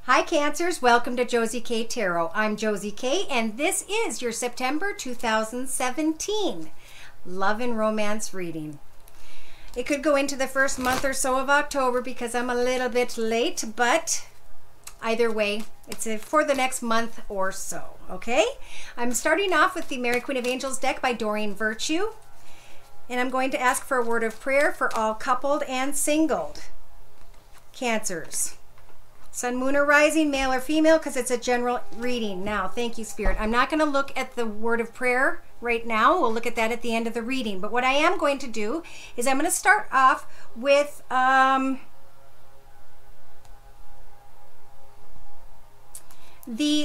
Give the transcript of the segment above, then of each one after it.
Hi Cancers, welcome to Josie K Tarot. I'm Josie K and this is your September 2017 love and romance reading. It could go into the first month or so of October because I'm a little bit late, but either way, it's for the next month or so, okay? I'm starting off with the Mary Queen of Angels deck by Doreen Virtue, and I'm going to ask for a word of prayer for all coupled and singled Cancers. Sun, moon, or rising, male or female, because it's a general reading. Now, thank you, Spirit. I'm not going to look at the word of prayer right now. We'll look at that at the end of the reading. But what I am going to do is I'm going to start off with the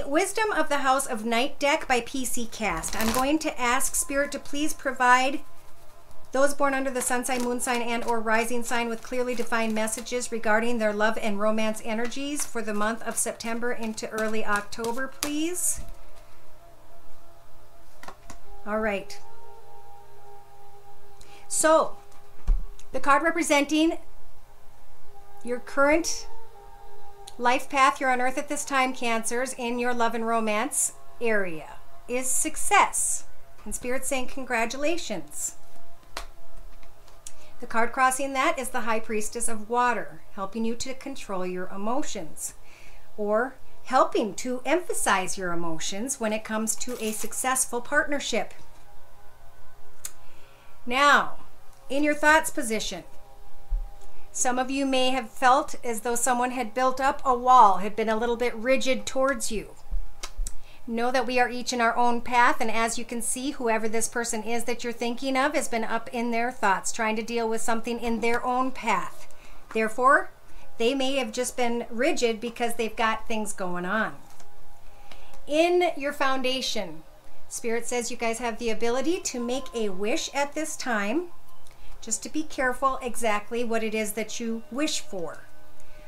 Wisdom of the House of Night deck by PC Cast. I'm going to ask Spirit to please provide those born under the sun sign, moon sign, and or rising sign with clearly defined messages regarding their love and romance energies for the month of September into early October, please. All right. So, the card representing your current life path, you're on Earth at this time, Cancers, in your love and romance area, is success. And Spirit's saying congratulations. The card crossing that is the High Priestess of Water, helping you to control your emotions or helping to emphasize your emotions when it comes to a successful partnership. Now, in your thoughts position, some of you may have felt as though someone had built up a wall, had been a little bit rigid towards you. Know that we are each in our own path, and as you can see, whoever this person is that you're thinking of has been up in their thoughts, trying to deal with something in their own path. Therefore, they may have just been rigid because they've got things going on. In your foundation, Spirit says you guys have the ability to make a wish at this time, just to be careful exactly what it is that you wish for.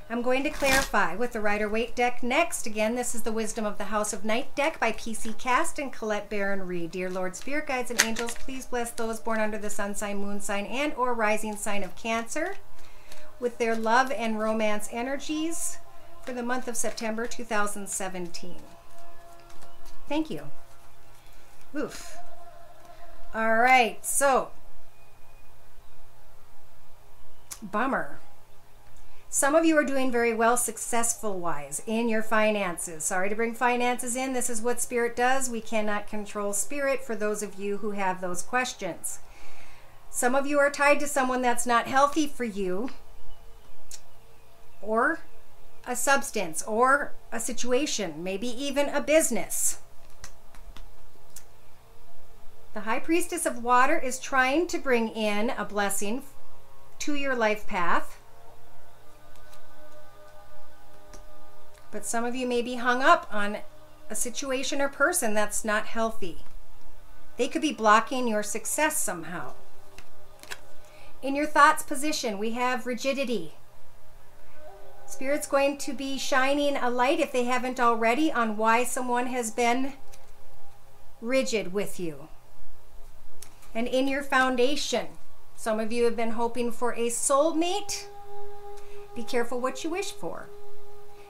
I'm going to clarify with the Rider-Waite deck next. Again, this is the Wisdom of the House of Night deck by PC Cast and Colette Baron Reed. Dear Lord, Spirit Guides, and Angels, please bless those born under the sun sign, moon sign, and or rising sign of Cancer with their love and romance energies for the month of September 2017. Thank you. Oof. All right, so bummer. Some of you are doing very well successful-wise in your finances. Sorry to bring finances in. This is what Spirit does. We cannot control Spirit for those of you who have those questions. Some of you are tied to someone that's not healthy for you, or a substance, or a situation, maybe even a business. The High Priestess of Water is trying to bring in a blessing to your life path. But some of you may be hung up on a situation or person that's not healthy. They could be blocking your success somehow. In your thoughts position, we have rigidity. Spirit's going to be shining a light, if they haven't already, on why someone has been rigid with you. And in your foundation, some of you have been hoping for a soulmate. Be careful what you wish for.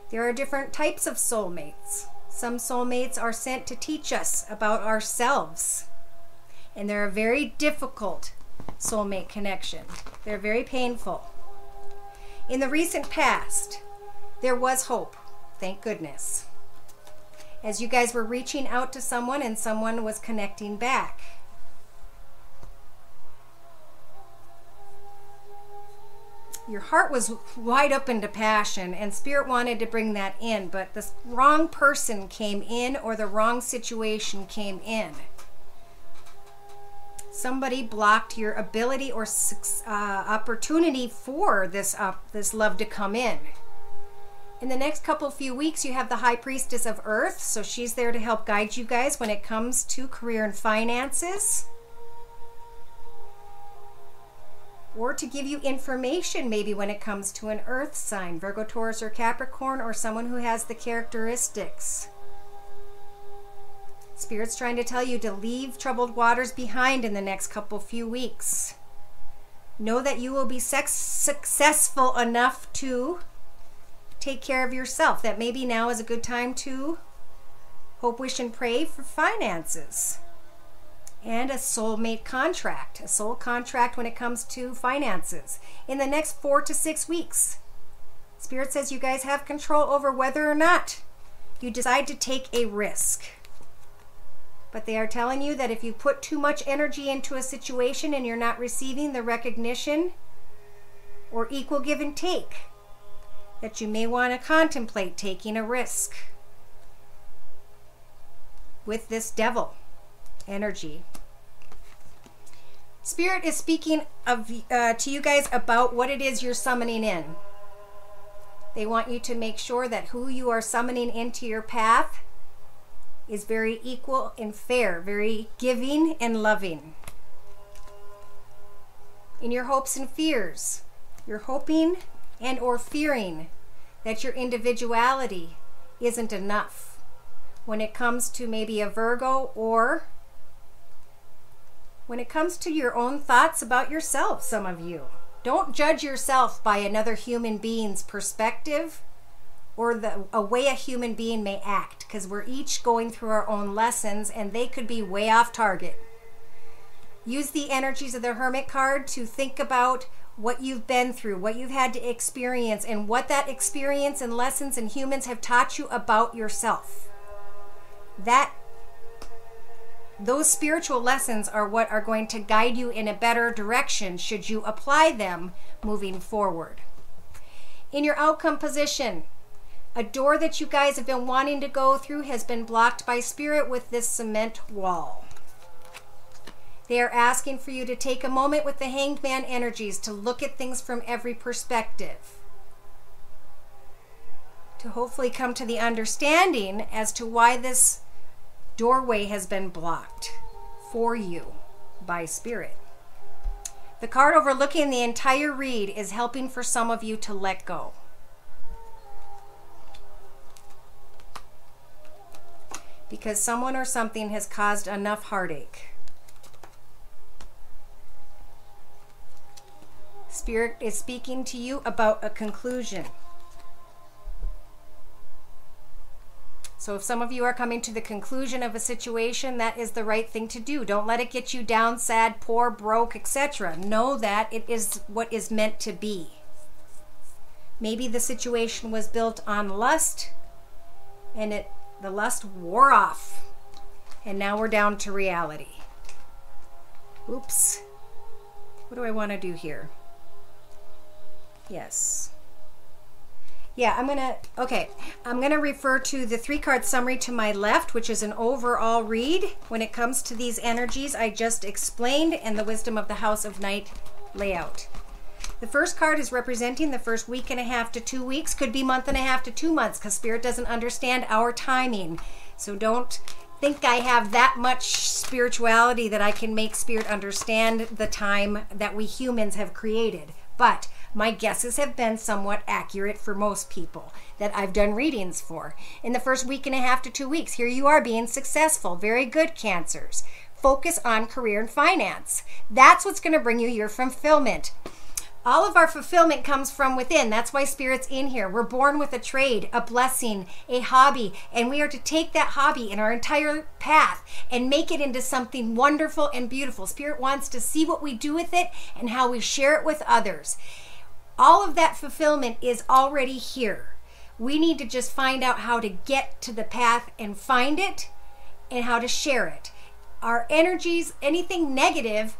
There are different types of soulmates. Some soulmates are sent to teach us about ourselves. And they're a very difficult soulmate connection. They're very painful. In the recent past, there was hope. Thank goodness. As you guys were reaching out to someone and someone was connecting back. Your heart was wide open to passion, and Spirit wanted to bring that in, but the wrong person came in, or the wrong situation came in. Somebody blocked your ability or opportunity for this love to come in. In the next few weeks, you have the High Priestess of Earth, so she's there to help guide you guys when it comes to career and finances. Or to give you information maybe when it comes to an earth sign, Virgo, Taurus, or Capricorn, or someone who has the characteristics. Spirit's trying to tell you to leave troubled waters behind in the next few weeks. Know that you will be successful enough to take care of yourself. That maybe now is a good time to hope, wish, and pray for finances. And a soulmate contract, a soul contract when it comes to finances. In the next 4 to 6 weeks, Spirit says you guys have control over whether or not you decide to take a risk. But they are telling you that if you put too much energy into a situation and you're not receiving the recognition or equal give and take, that you may want to contemplate taking a risk with this devil energy. Spirit is speaking to you guys about what it is you're summoning in. They want you to make sure that who you are summoning into your path is very equal and fair, very giving and loving. In your hopes and fears, you're hoping and or fearing that your individuality isn't enough when it comes to maybe a Virgo, or when it comes to your own thoughts about yourself. Some of you don't judge yourself by another human being's perspective or a way a human being may act, because we're each going through our own lessons and they could be way off target. Use the energies of the Hermit card to think about what you've been through, what you've had to experience, and what that experience and lessons and humans have taught you about yourself. Those spiritual lessons are what are going to guide you in a better direction should you apply them moving forward. In your outcome position, a door that you guys have been wanting to go through has been blocked by Spirit with this cement wall. They are asking for you to take a moment with the Hanged Man energies to look at things from every perspective, to hopefully come to the understanding as to why this doorway has been blocked for you by Spirit. The card overlooking the entire read is helping for some of you to let go. Because someone or something has caused enough heartache. Spirit is speaking to you about a conclusion. So if some of you are coming to the conclusion of a situation, that is the right thing to do. Don't let it get you down, sad, poor, broke, etc. Know that it is what is meant to be. Maybe the situation was built on lust and the lust wore off. And now we're down to reality. Oops. What do I want to do here? Yes. Yeah, I'm going to refer to the 3-card summary to my left, which is an overall read when it comes to these energies I just explained and the wisdom of the House of Night layout. The first card is representing the first week and a half to 2 weeks, could be month and a half to 2 months, because Spirit doesn't understand our timing. So don't think I have that much spirituality that I can make Spirit understand the time that we humans have created. But my guesses have been somewhat accurate for most people that I've done readings for. In the first week and a half to 2 weeks, here you are being successful. Very good, Cancers. Focus on career and finance. That's what's going to bring you your fulfillment. All of our fulfillment comes from within. That's why Spirit's in here. We're born with a trade, a blessing, a hobby, and we are to take that hobby in our entire path and make it into something wonderful and beautiful. Spirit wants to see what we do with it and how we share it with others. All of that fulfillment is already here. We need to just find out how to get to the path and find it and how to share it. Our energies, anything negative,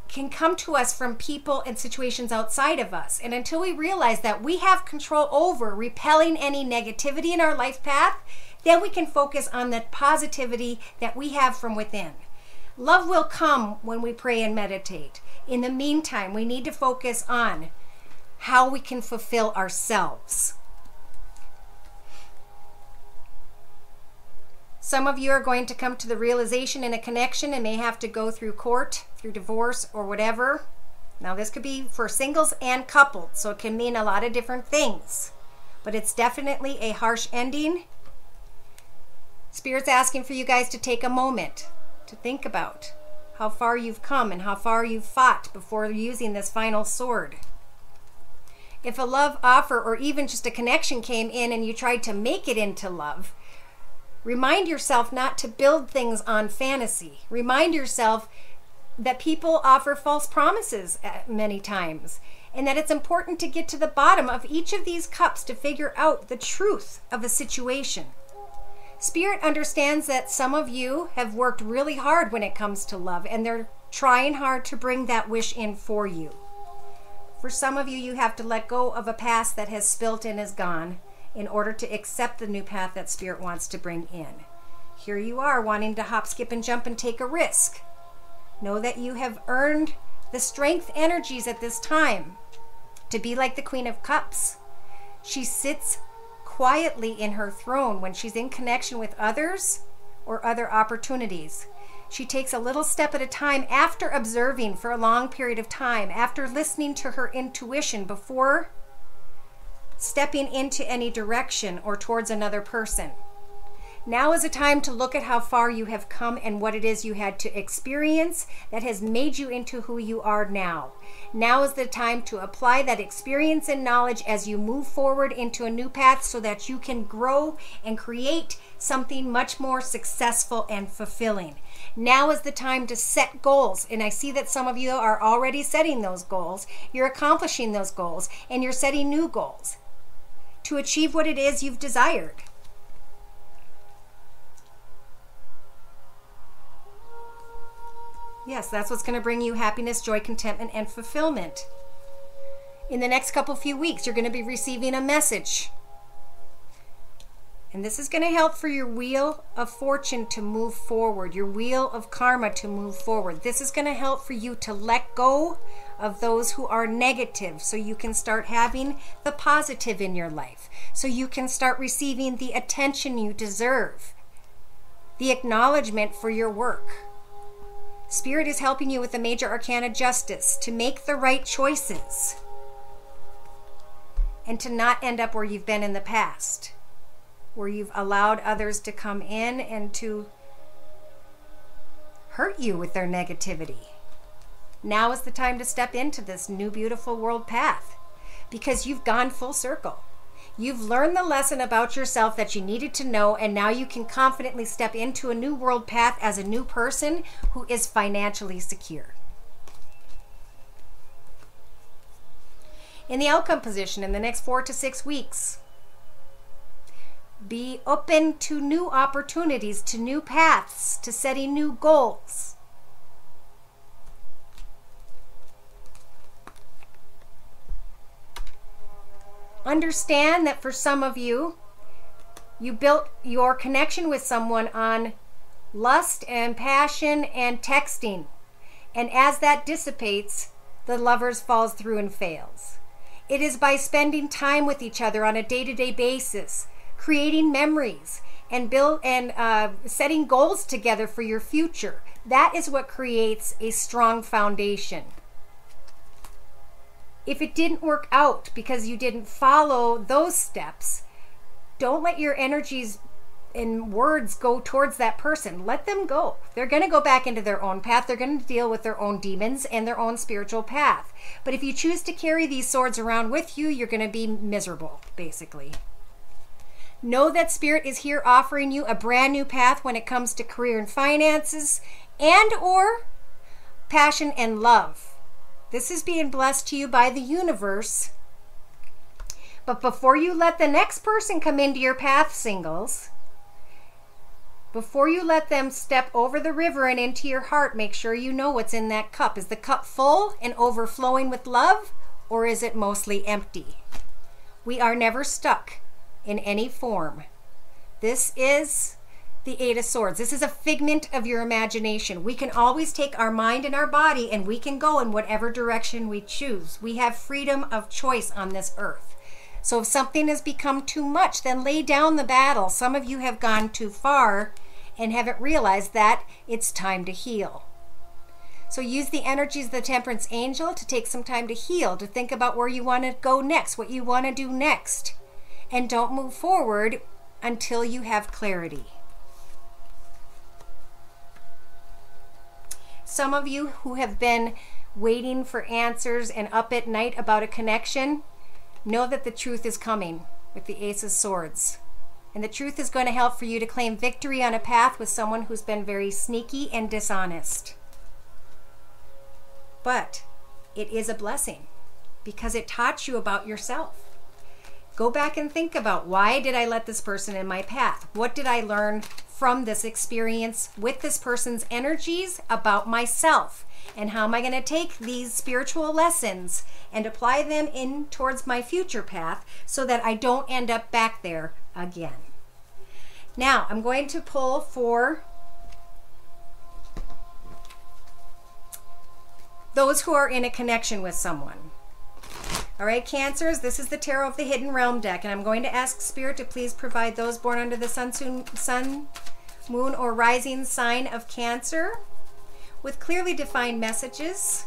can come to us from people and situations outside of us. And until we realize that we have control over repelling any negativity in our life path, then we can focus on the positivity that we have from within. Love will come when we pray and meditate. In the meantime, we need to focus on how we can fulfill ourselves. Some of you are going to come to the realization in a connection and may have to go through court, through divorce, or whatever. Now, this could be for singles and coupled, so it can mean a lot of different things. But it's definitely a harsh ending. Spirit's asking for you guys to take a moment to think about how far you've come and how far you've fought before using this final sword. If a love offer or even just a connection came in and you tried to make it into love, remind yourself not to build things on fantasy. Remind yourself that people offer false promises many times, and that it's important to get to the bottom of each of these cups to figure out the truth of a situation. Spirit understands that some of you have worked really hard when it comes to love, and they're trying hard to bring that wish in for you. For some of you, you have to let go of a past that has spilt and is gone in order to accept the new path that Spirit wants to bring in. Here you are wanting to hop, skip, and jump and take a risk. Know that you have earned the strength energies at this time to be like the Queen of Cups. She sits quietly in her throne when she's in connection with others or other opportunities. She takes a little step at a time after observing for a long period of time, after listening to her intuition before stepping into any direction or towards another person. Now is a time to look at how far you have come and what it is you had to experience that has made you into who you are now. Now is the time to apply that experience and knowledge as you move forward into a new path so that you can grow and create something much more successful and fulfilling. Now is the time to set goals, and I see that some of you are already setting those goals. You're accomplishing those goals, and you're setting new goals to achieve what it is you've desired. Yes, that's what's going to bring you happiness, joy, contentment, and fulfillment. In the next few weeks, you're going to be receiving a message. And this is going to help for your wheel of fortune to move forward, your wheel of karma to move forward. This is going to help for you to let go of those who are negative so you can start having the positive in your life, so you can start receiving the attention you deserve, the acknowledgement for your work. Spirit is helping you with the major arcana justice to make the right choices and to not end up where you've been in the past, where you've allowed others to come in and to hurt you with their negativity. Now is the time to step into this new beautiful world path because you've gone full circle. You've learned the lesson about yourself that you needed to know, and now you can confidently step into a new world path as a new person who is financially secure. In the outcome position in the next 4 to 6 weeks, be open to new opportunities, to new paths, to setting new goals. Understand that for some of you, you built your connection with someone on lust and passion and texting. And as that dissipates, the lovers falls through and fails. It is by spending time with each other on a day-to-day basis, creating memories, and setting goals together for your future. That is what creates a strong foundation. If it didn't work out because you didn't follow those steps, don't let your energies and words go towards that person. Let them go. They're going to go back into their own path. They're going to deal with their own demons and their own spiritual path. But if you choose to carry these swords around with you, you're going to be miserable, basically. Know that Spirit is here offering you a brand new path when it comes to career and finances and or passion and love. This is being blessed to you by the universe. But before you let the next person come into your path, singles, before you let them step over the river and into your heart, make sure you know what's in that cup. Is the cup full and overflowing with love, or is it mostly empty? We are never stuck in any form. This is the Eight of Swords. This is a figment of your imagination. We can always take our mind and our body and we can go in whatever direction we choose. We have freedom of choice on this earth. So if something has become too much, then lay down the battle. Some of you have gone too far and haven't realized that it's time to heal. So use the energies of the Temperance Angel to take some time to heal, to think about where you want to go next, what you want to do next. And don't move forward until you have clarity. Some of you who have been waiting for answers and up at night about a connection, know that the truth is coming with the Ace of Swords. And the truth is going to help for you to claim victory on a path with someone who's been very sneaky and dishonest. But it is a blessing because it taught you about yourself. Go back and think about, why did I let this person in my path? What did I learn from this experience with this person's energies about myself? And how am I going to take these spiritual lessons and apply them in towards my future path so that I don't end up back there again? Now, I'm going to pull for those who are in a connection with someone. All right, Cancers, this is the Tarot of the Hidden Realm deck, and I'm going to ask Spirit to please provide those born under the sun, moon, or rising sign of Cancer with clearly defined messages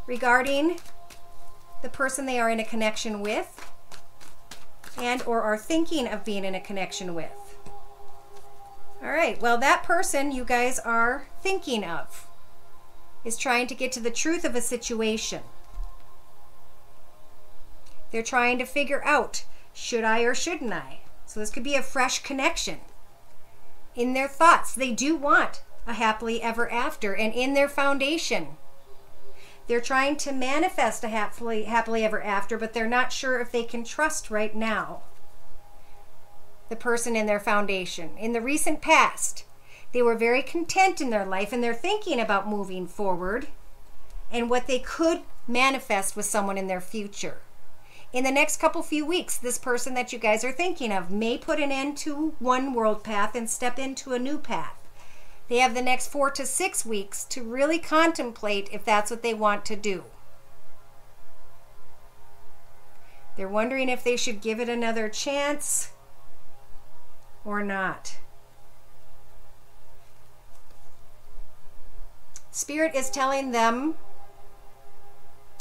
regarding the person they are in a connection with and or are thinking of being in a connection with. All right, well, that person you guys are thinking of is trying to get to the truth of a situation. They're trying to figure out, should I or shouldn't I? So this could be a fresh connection. In their thoughts, they do want a happily ever after, and in their foundation, they're trying to manifest a happily ever after, but they're not sure if they can trust right now the person in their foundation. In the recent past, they were very content in their life, and they're thinking about moving forward and what they could manifest with someone in their future. In the next few weeks, this person that you guys are thinking of may put an end to one world path and step into a new path. They have the next 4 to 6 weeks to really contemplate if that's what they want to do. They're wondering if they should give it another chance or not. Spirit is telling them,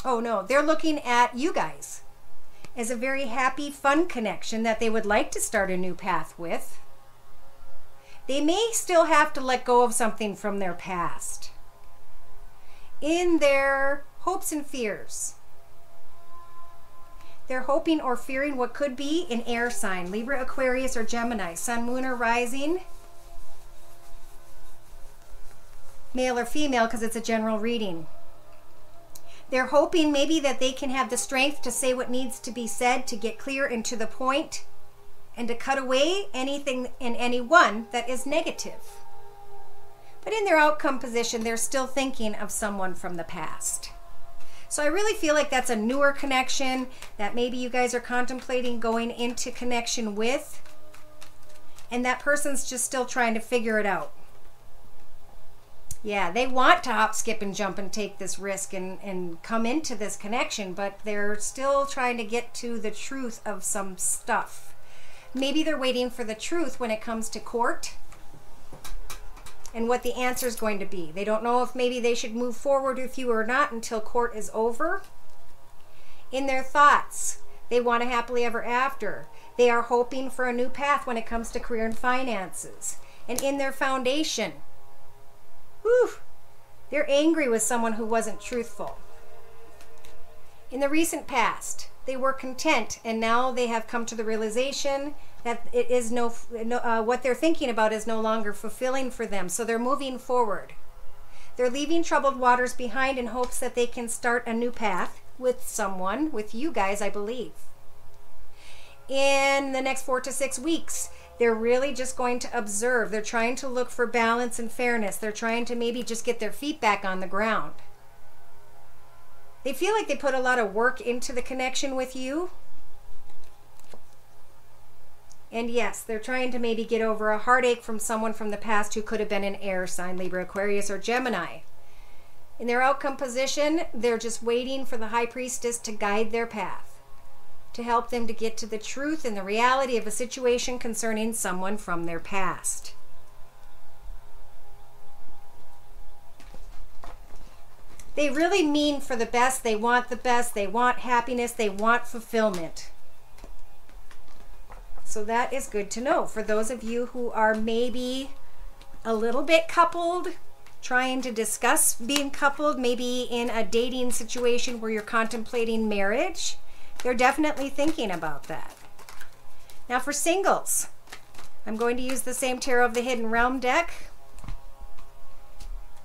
oh no, they're looking at you guys as a very happy, fun connection that they would like to start a new path with. They may still have to let go of something from their past in their hopes and fears. They're hoping or fearing what could be an air sign, Libra, Aquarius, or Gemini, Sun, Moon, or Rising, male or female, because it's a general reading. They're hoping maybe that they can have the strength to say what needs to be said, to get clear and to the point, and to cut away anything and anyone that is negative. But in their outcome position, they're still thinking of someone from the past. So I really feel like that's a newer connection that maybe you guys are contemplating going into connection with, and that person's just still trying to figure it out. Yeah, they want to hop, skip, and jump and take this risk and come into this connection, but they're still trying to get to the truth of some stuff. Maybe they're waiting for the truth when it comes to court and what the answer is going to be. They don't know if maybe they should move forward with you or not until court is over. In their thoughts, they want a happily ever after. They are hoping for a new path when it comes to career and finances. And in their foundation, they're angry with someone who wasn't truthful. In the recent past, they were content, and now they have come to the realization that it is what they're thinking about is no longer fulfilling for them. So they're moving forward. They're leaving troubled waters behind in hopes that they can start a new path with someone, with you guys, I believe. In the next 4 to 6 weeks, they're really just going to observe. They're trying to look for balance and fairness. They're trying to maybe just get their feet back on the ground. They feel like they put a lot of work into the connection with you. And yes, they're trying to maybe get over a heartache from someone from the past who could have been an air sign, Libra, Aquarius, or Gemini. In their outcome position, they're just waiting for the High Priestess to guide their path, to help them to get to the truth and the reality of a situation concerning someone from their past. They really mean for the best. They want the best. They want happiness. They want fulfillment. So that is good to know for those of you who are maybe a little bit coupled, trying to discuss being coupled, maybe in a dating situation where you're contemplating marriage. They're definitely thinking about that. Now for singles, I'm going to use the same Tarot of the Hidden Realm deck.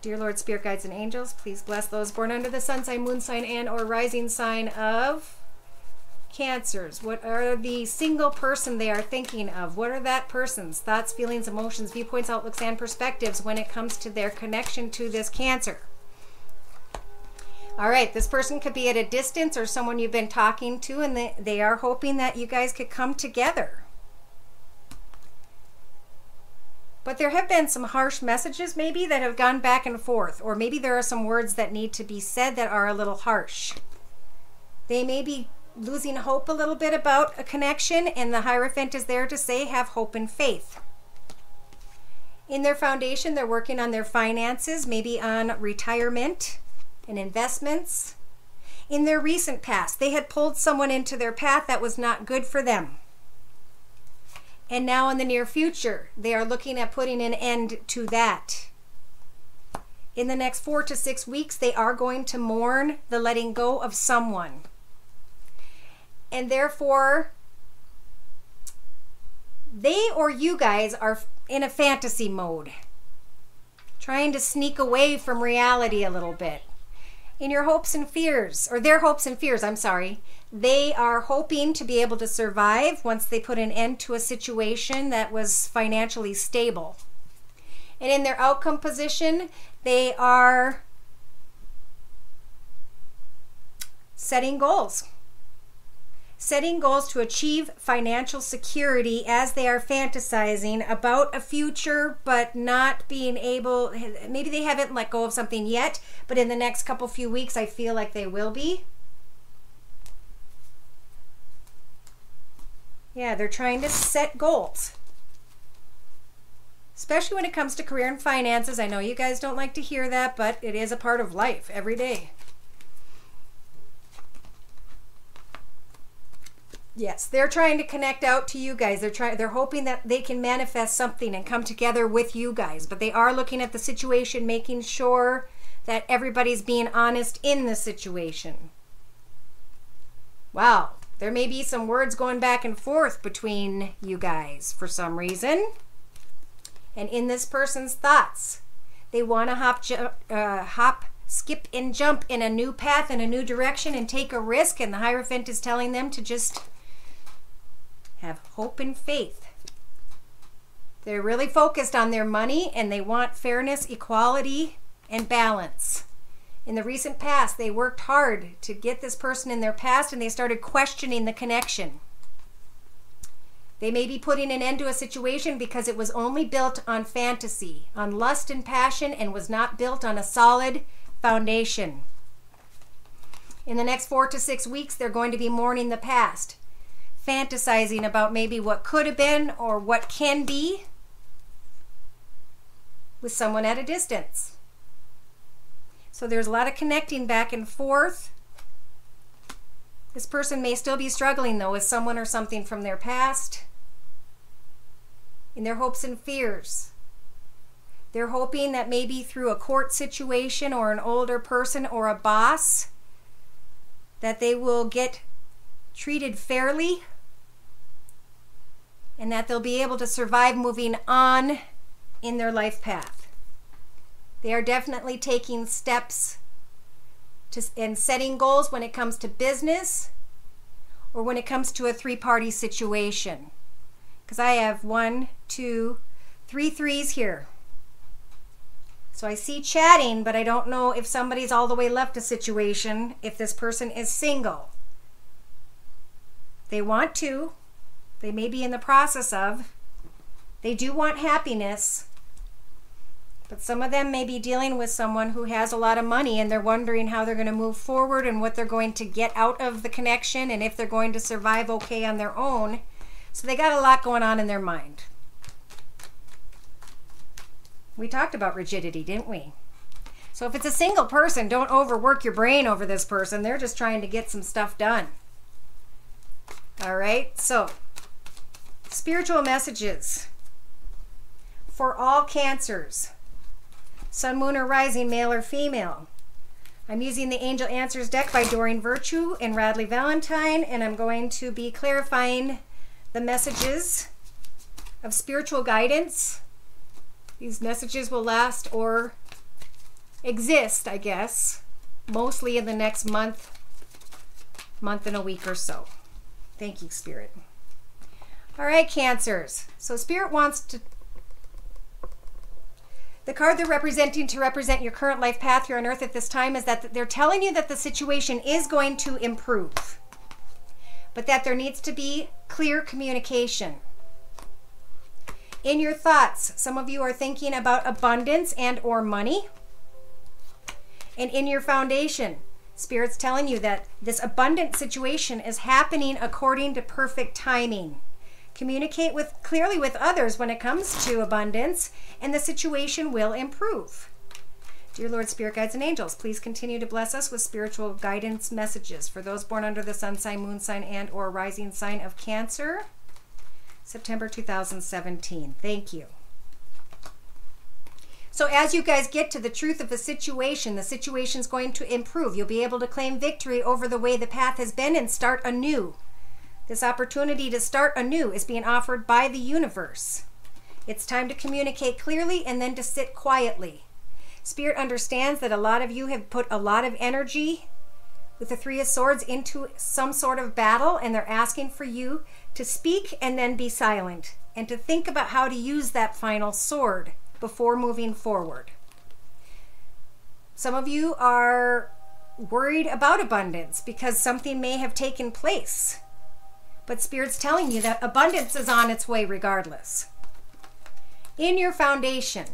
Dear Lord, Spirit Guides, and Angels, please bless those born under the sun sign, moon sign, and or rising sign of Cancers. What are the single person they are thinking of? What are that person's thoughts, feelings, emotions, viewpoints, outlooks, and perspectives when it comes to their connection to this Cancer? All right, this person could be at a distance or someone you've been talking to, and they are hoping that you guys could come together. But there have been some harsh messages maybe that have gone back and forth, or maybe there are some words that need to be said that are a little harsh. They may be losing hope a little bit about a connection, and the Hierophant is there to say have hope and faith. In their foundation, they're working on their finances, maybe on retirement and investments. In their recent past, they had pulled someone into their path that was not good for them. And now in the near future, they are looking at putting an end to that. In the next 4 to 6 weeks, they are going to mourn the letting go of someone. And therefore, they or you guys are in a fantasy mode, trying to sneak away from reality a little bit. In your hopes and fears, or their hopes and fears, I'm sorry, they are hoping to be able to survive once they put an end to a situation that was financially stable. And in their outcome position, they are setting goals. Setting goals to achieve financial security as they are fantasizing about a future, but not being able, maybe they haven't let go of something yet, but in the next few weeks, I feel like they will be. Yeah, they're trying to set goals. Especially when it comes to career and finances. I know you guys don't like to hear that, but it is a part of life every day. Yes, they're trying to connect out to you guys. They're hoping that they can manifest something and come together with you guys. But they are looking at the situation, making sure that everybody's being honest in the situation. Wow. There may be some words going back and forth between you guys for some reason. And in this person's thoughts, they want to hop, skip, and jump in a new path, in a new direction, and take a risk. And the Hierophant is telling them to just have hope and faith. They're really focused on their money, and they want fairness, equality, and balance. In the recent past, they worked hard to get this person in their past, and they started questioning the connection. They may be putting an end to a situation because it was only built on fantasy, on lust and passion, and was not built on a solid foundation. In the next 4 to 6 weeks, they're going to be mourning the past, fantasizing about maybe what could have been or what can be with someone at a distance. So there's a lot of connecting back and forth. This person may still be struggling, though, with someone or something from their past. In their hopes and fears, they're hoping that maybe through a court situation or an older person or a boss, that they will get treated fairly and that they'll be able to survive moving on in their life path. They are definitely taking steps and setting goals when it comes to business or when it comes to a three-party situation. Because I have 1, 2, 3 threes here. So I see chatting, but I don't know if somebody's all the way left a situation, if this person is single. They want to. They may be in the process of. They do want happiness. But some of them may be dealing with someone who has a lot of money, and they're wondering how they're going to move forward and what they're going to get out of the connection and if they're going to survive okay on their own. So they got a lot going on in their mind. We talked about rigidity, didn't we? So if it's a single person, don't overwork your brain over this person. They're just trying to get some stuff done. All right, so spiritual messages for all Cancers. Sun, moon, or rising, male or female. I'm using the Angel Answers deck by Doreen Virtue and Radley Valentine, and I'm going to be clarifying the messages of spiritual guidance. These messages will last or exist, I guess, mostly in the next month and a week or so. Thank you, Spirit. All right, Cancers. So Spirit wants to... The card they're representing to represent your current life path here on Earth at this time is that they're telling you that the situation is going to improve, but that there needs to be clear communication. In your thoughts, some of you are thinking about abundance and or money. And in your foundation, Spirit's telling you that this abundant situation is happening according to perfect timing. Communicate clearly with others when it comes to abundance, and the situation will improve. Dear Lord, Spirit Guides and Angels, please continue to bless us with spiritual guidance messages for those born under the sun sign, moon sign, and or rising sign of Cancer, September 2017. Thank you. So as you guys get to the truth of the situation's going to improve. You'll be able to claim victory over the way the path has been and start anew. This opportunity to start anew is being offered by the universe. It's time to communicate clearly and then to sit quietly. Spirit understands that a lot of you have put a lot of energy with the Three of Swords into some sort of battle, and they're asking for you to speak and then be silent and to think about how to use that final sword before moving forward. Some of you are worried about abundance because something may have taken place. But Spirit's telling you that abundance is on its way regardless. In your foundation,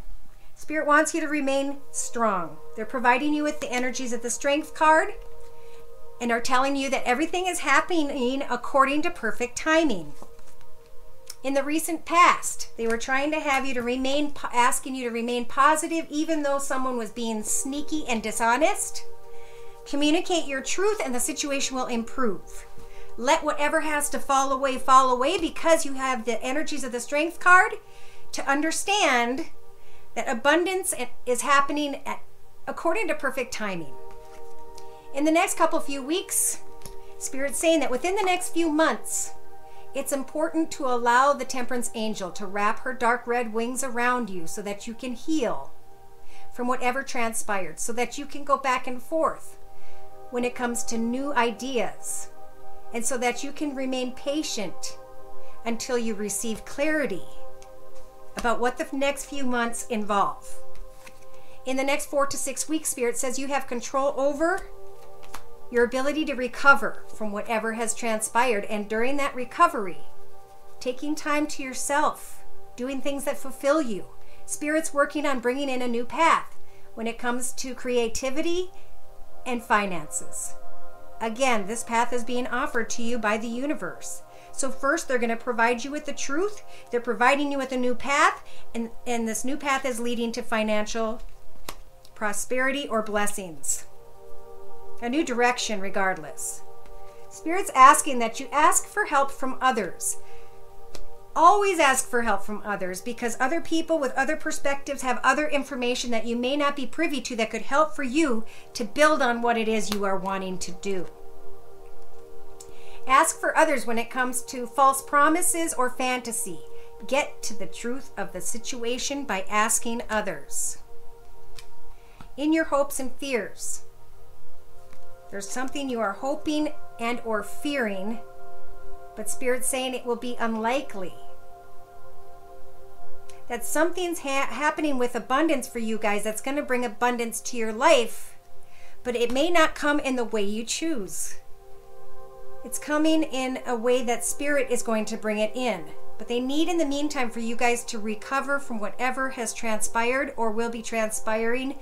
Spirit wants you to remain strong. They're providing you with the energies of the Strength card and are telling you that everything is happening according to perfect timing. In the recent past, they were trying to have you to remain, asking you to remain positive even though someone was being sneaky and dishonest. Communicate your truth and the situation will improve. Let whatever has to fall away because you have the energies of the Strength card to understand that abundance is happening according to perfect timing. In the next few weeks, Spirit's saying that within the next few months, it's important to allow the Temperance Angel to wrap her dark red wings around you so that you can heal from whatever transpired, so that you can go back and forth when it comes to new ideas, and so that you can remain patient until you receive clarity about what the next few months involve. In the next 4 to 6 weeks, Spirit says you have control over your ability to recover from whatever has transpired, and during that recovery, taking time to yourself, doing things that fulfill you. Spirit's working on bringing in a new path when it comes to creativity and finances. Again, this path is being offered to you by the universe. So first, they're going to provide you with the truth. They're providing you with a new path, and this new path is leading to financial prosperity or blessings. A new direction regardless. Spirit's asking that you ask for help from others. Always ask for help from others, because other people with other perspectives have other information that you may not be privy to that could help for you to build on what it is you are wanting to do. Ask for others when it comes to false promises or fantasy. Get to the truth of the situation by asking others. In your hopes and fears, there's something you are hoping and or fearing, but Spirit's saying it will be unlikely. That something's happening with abundance for you guys that's going to bring abundance to your life, but it may not come in the way you choose. It's coming in a way that Spirit is going to bring it in. But they need in the meantime for you guys to recover from whatever has transpired or will be transpiring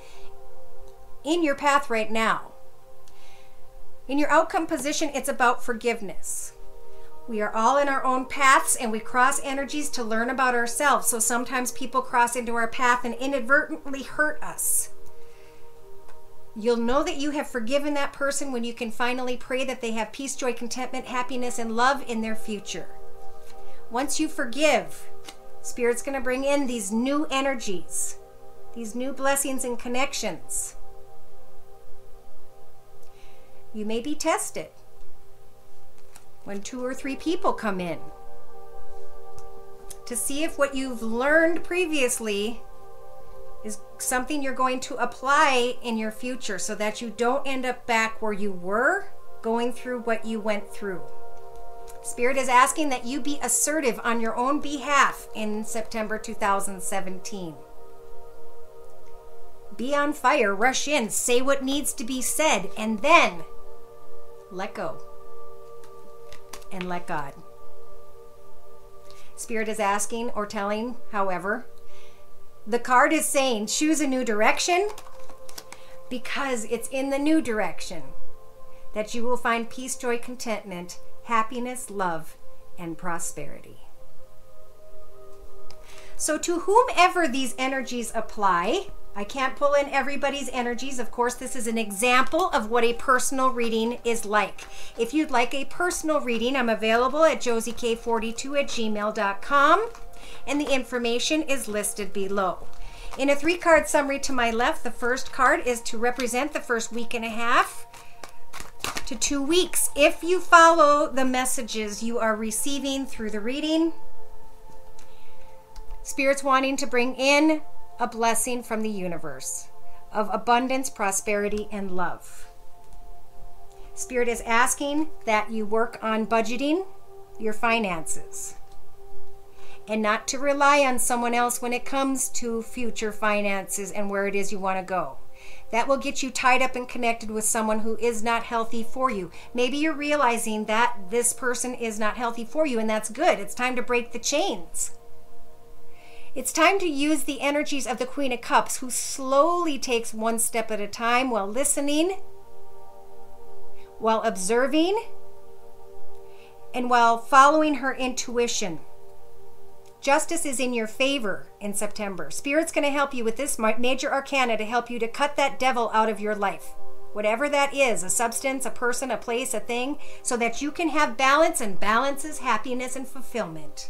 in your path right now. In your outcome position, it's about forgiveness. We are all in our own paths, and we cross energies to learn about ourselves. So sometimes people cross into our path and inadvertently hurt us. You'll know that you have forgiven that person when you can finally pray that they have peace, joy, contentment, happiness, and love in their future. Once you forgive, Spirit's going to bring in these new energies, these new blessings and connections. You may be tested when 2 or 3 people come in to see if what you've learned previously is something you're going to apply in your future so that you don't end up back where you were going through what you went through. Spirit is asking that you be assertive on your own behalf in September 2017. Be on fire, rush in, say what needs to be said, and then let go and let God. Spirit is asking or telling, however, the card is saying choose a new direction, because it's in the new direction that you will find peace, joy, contentment, happiness, love, and prosperity. So to whomever these energies apply, I can't pull in everybody's energies. Of course, this is an example of what a personal reading is like. If you'd like a personal reading, I'm available at josiek42@gmail.com, and the information is listed below. In a 3-card summary to my left, the first card is to represent the first week and a half to 2 weeks. If you follow the messages you are receiving through the reading, Spirit's wanting to bring in a blessing from the universe of abundance, prosperity, and love. Spirit is asking that you work on budgeting your finances and not to rely on someone else when it comes to future finances and where it is you want to go. That will get you tied up and connected with someone who is not healthy for you. Maybe you're realizing that this person is not healthy for you, and that's good. It's time to break the chains. It's time to use the energies of the Queen of Cups, who slowly takes one step at a time while listening, while observing, and while following her intuition. Justice is in your favor in September. Spirit's going to help you with this major arcana to help you to cut that devil out of your life. Whatever that is, a substance, a person, a place, a thing, so that you can have balance, and balance is happiness and fulfillment.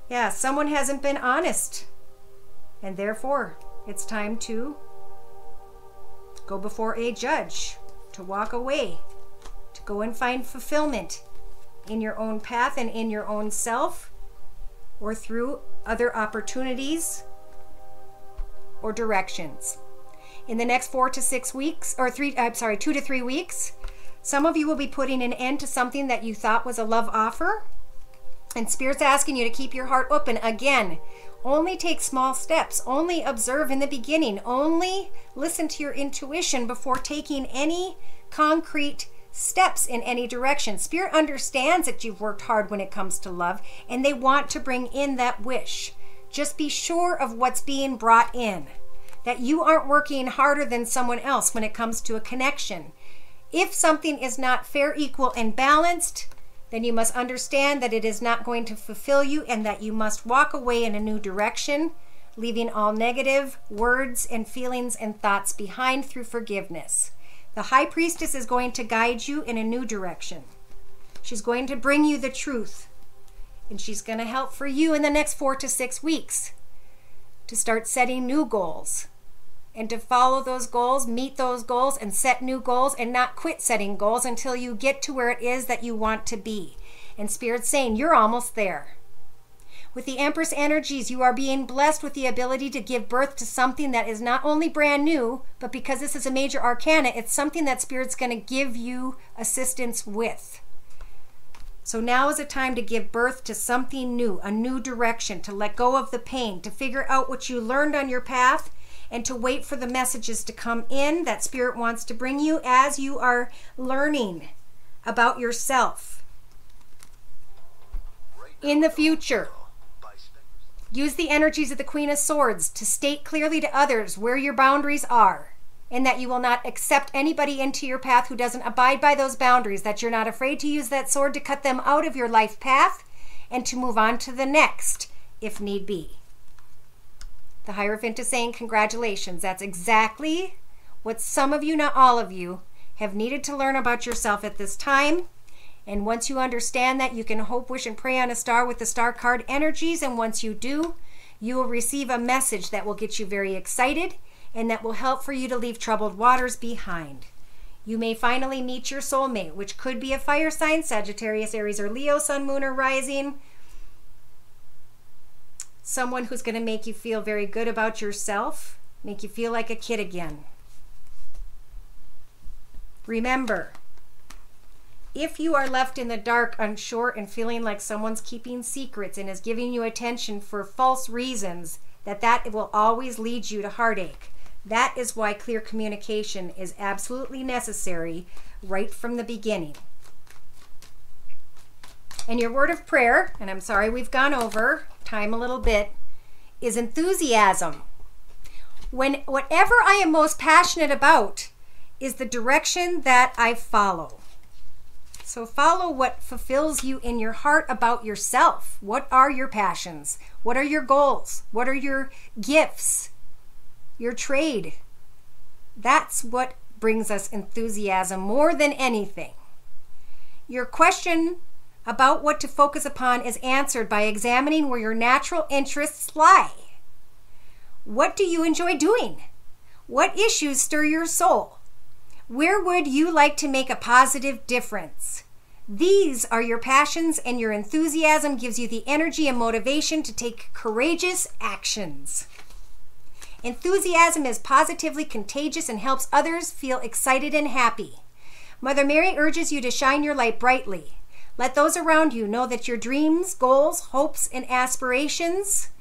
Yeah, someone hasn't been honest, and therefore it's time to go before a judge, to walk away, to go and find fulfillment in your own path and in your own self, or through other opportunities or directions. In the next 4 to 6 weeks, or 2 to 3 weeks, some of you will be putting an end to something that you thought was a love offer, and Spirit's asking you to keep your heart open. Again, only take small steps, only observe in the beginning, only listen to your intuition before taking any concrete steps in any direction. Spirit understands that you've worked hard when it comes to love, and they want to bring in that wish. Just be sure of what's being brought in, that you aren't working harder than someone else when it comes to a connection. If something is not fair, equal, and balanced, then you must understand that it is not going to fulfill you, and that you must walk away in a new direction, leaving all negative words and feelings and thoughts behind through forgiveness. The High Priestess is going to guide you in a new direction. She's going to bring you the truth, and she's going to help for you in the next 4 to 6 weeks to start setting new goals, and to follow those goals, meet those goals, and set new goals, and not quit setting goals until you get to where it is that you want to be. And Spirit's saying you're almost there. With the Empress energies, you are being blessed with the ability to give birth to something that is not only brand new, but because this is a major arcana, it's something that Spirit's going to give you assistance with. So now is a time to give birth to something new, a new direction, to let go of the pain, to figure out what you learned on your path, and to wait for the messages to come in that Spirit wants to bring you as you are learning about yourself. In the future, use the energies of the Queen of Swords to state clearly to others where your boundaries are, and that you will not accept anybody into your path who doesn't abide by those boundaries, that you're not afraid to use that sword to cut them out of your life path and to move on to the next if need be. The Hierophant is saying congratulations. That's exactly what some of you, not all of you, have needed to learn about yourself at this time. And once you understand that, you can hope, wish, and pray on a star with the star card energies. And once you do, you will receive a message that will get you very excited and that will help for you to leave troubled waters behind. You may finally meet your soulmate, which could be a fire sign, Sagittarius, Aries, or Leo, sun, moon, or rising. Someone who's going to make you feel very good about yourself, make you feel like a kid again. Remember, if you are left in the dark, unsure, and feeling like someone's keeping secrets and is giving you attention for false reasons, that will always lead you to heartache. That is why clear communication is absolutely necessary right from the beginning. And your word of prayer, and I'm sorry we've gone over time a little bit, is enthusiasm. Whatever I am most passionate about is the direction that I follow. So follow what fulfills you in your heart about yourself. What are your passions? What are your goals? What are your gifts? Your trade? That's what brings us enthusiasm more than anything. Your question about what to focus upon is answered by examining where your natural interests lie. What do you enjoy doing? What issues stir your soul? Where would you like to make a positive difference? These are your passions, and your enthusiasm gives you the energy and motivation to take courageous actions. Enthusiasm is positively contagious and helps others feel excited and happy. Mother Mary urges you to shine your light brightly. Let those around you know that your dreams, goals, hopes, and aspirations,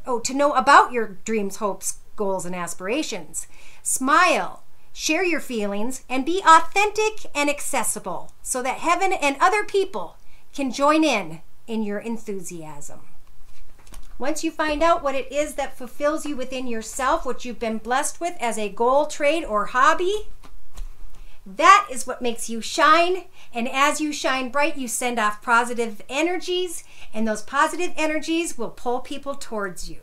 to know about your dreams, hopes, goals, and aspirations. Smile, share your feelings, and be authentic and accessible so that heaven and other people can join in your enthusiasm. Once you find out what it is that fulfills you within yourself, what you've been blessed with as a goal, trade, or hobby, that is what makes you shine. And as you shine bright, you send off positive energies, and those positive energies will pull people towards you.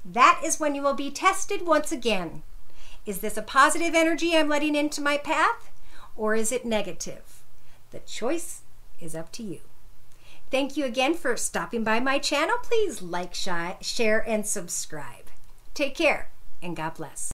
That is when you will be tested once again. Is this a positive energy I'm letting into my path, or is it negative? The choice is up to you. Thank you again for stopping by my channel. Please like, share, and subscribe. Take care, and God bless.